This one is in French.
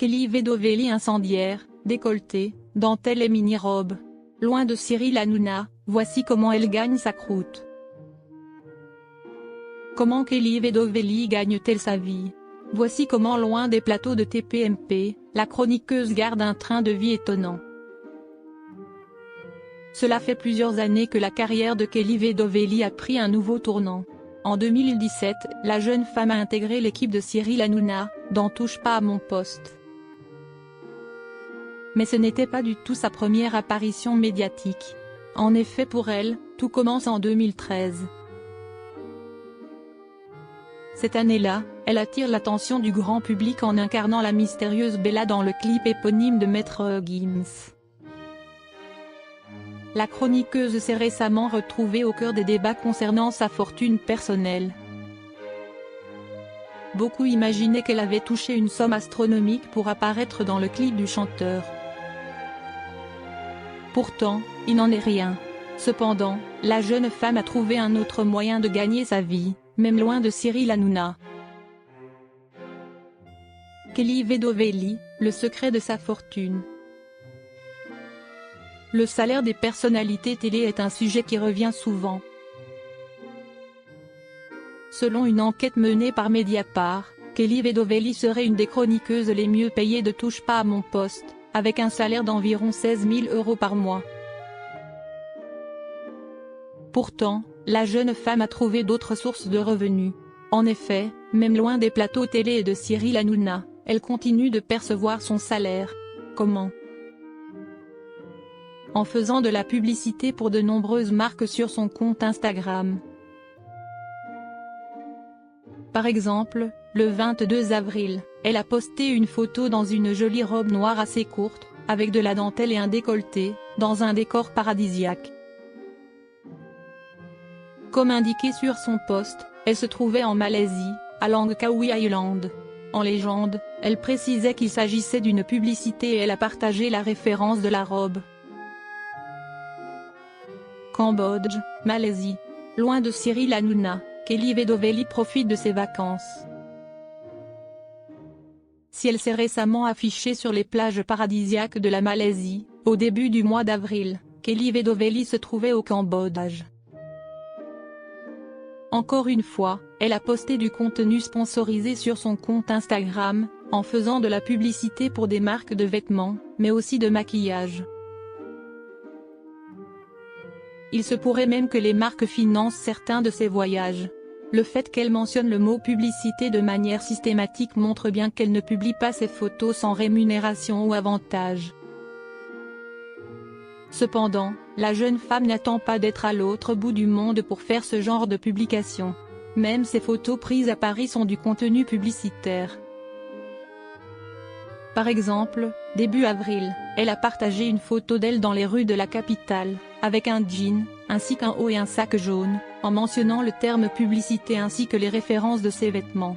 Kelly Vedovelli incendiaire, décolleté, dentelle et mini-robe. Loin de Cyril Hanouna, voici comment elle gagne sa croûte. Comment Kelly Vedovelli gagne-t-elle sa vie? Voici comment, loin des plateaux de TPMP, la chroniqueuse garde un train de vie étonnant. Cela fait plusieurs années que la carrière de Kelly Vedovelli a pris un nouveau tournant. En 2017, la jeune femme a intégré l'équipe de Cyril Hanouna, dans Touche pas à mon poste. Mais ce n'était pas du tout sa première apparition médiatique. En effet, pour elle, tout commence en 2013. Cette année-là, elle attire l'attention du grand public en incarnant la mystérieuse Bella dans le clip éponyme de Maître Gims. La chroniqueuse s'est récemment retrouvée au cœur des débats concernant sa fortune personnelle. Beaucoup imaginaient qu'elle avait touché une somme astronomique pour apparaître dans le clip du chanteur. Pourtant, il n'en est rien. Cependant, la jeune femme a trouvé un autre moyen de gagner sa vie, même loin de Cyril Hanouna. Kelly Vedovelli, le secret de sa fortune. Le salaire des personnalités télé est un sujet qui revient souvent. Selon une enquête menée par Mediapart, Kelly Vedovelli serait une des chroniqueuses les mieux payées de Touche pas à mon poste, avec un salaire d'environ 16 000 € par mois. Pourtant, la jeune femme a trouvé d'autres sources de revenus. En effet, même loin des plateaux télé et de Cyril Hanouna, elle continue de percevoir son salaire. Comment? En faisant de la publicité pour de nombreuses marques sur son compte Instagram. Par exemple, le 22 avril, elle a posté une photo dans une jolie robe noire assez courte, avec de la dentelle et un décolleté, dans un décor paradisiaque. Comme indiqué sur son post, elle se trouvait en Malaisie, à Langkawi Island. En légende, elle précisait qu'il s'agissait d'une publicité et elle a partagé la référence de la robe. Cambodge, Malaisie. Loin de Cyril Hanouna, Kelly Vedovelli profite de ses vacances. Si elle s'est récemment affichée sur les plages paradisiaques de la Malaisie, au début du mois d'avril, Kelly Vedovelli se trouvait au Cambodge. Encore une fois, elle a posté du contenu sponsorisé sur son compte Instagram, en faisant de la publicité pour des marques de vêtements, mais aussi de maquillage. Il se pourrait même que les marques financent certains de ses voyages. Le fait qu'elle mentionne le mot publicité de manière systématique montre bien qu'elle ne publie pas ses photos sans rémunération ou avantage. Cependant, la jeune femme n'attend pas d'être à l'autre bout du monde pour faire ce genre de publication. Même ses photos prises à Paris sont du contenu publicitaire. Par exemple, début avril, elle a partagé une photo d'elle dans les rues de la capitale, avec un jean, ainsi qu'un haut et un sac jaune, en mentionnant le terme publicité ainsi que les références de ses vêtements.